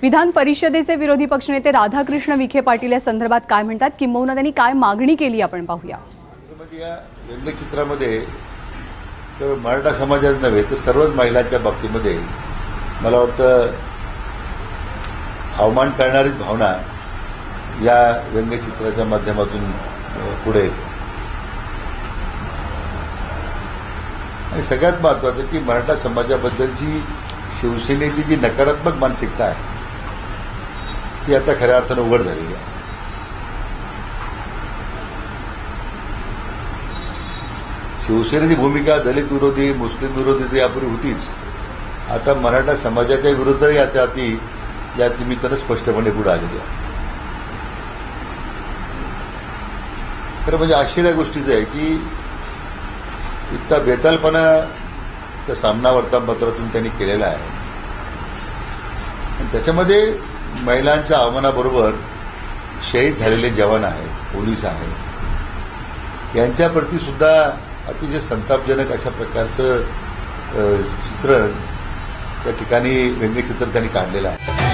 विधान परिषदेचे विरोधी पक्षनेते राधाकृष्ण विखे पाटील या संदर्भात काय म्हणतात, किंबहुना त्यांनी काय मागणी केली आपण पाहूया। म्हणजे या व्यंगचित्रामध्ये केवळ मराठा समाजाच नव्हे तर सर्वच महिलांच्या बाबतीमध्ये मला वाटतं अवमान करणारीच भावना या व्यंगचित्राच्या माध्यमातून पुढे येते। आणि सगळ्यात महत्त्वाचं की मराठा समाजाबद्दलची शिवसेनेची जी नकारात्मक मानसिकता आहे ती आता खऱ्या अर्थानं उघड झालेली आहे। शिवसेनेची भूमिका दलित विरोधी, मुस्लिम विरोधी तर यापूर्वी होतीच, आता मराठा समाजाच्या विरुद्धही आता ती या निमित्तानं स्पष्टपणे पुढे आलेली आहे। खरं म्हणजे आश्चर्य गोष्टीचं आहे की इतका बेतालपणा त्या सामना वर्तमानपत्रातून त्यांनी केलेला आहे आणि त्याच्यामध्ये महिलांच्या आव्हानाबरोबर शहीद झालेले जवान आहेत, पोलीस आहेत, यांच्याप्रती सुद्धा अतिशय संतापजनक अशा प्रकारचं चित्र त्या ठिकाणी व्यंगचित्र त्यांनी काढलेलं आहे।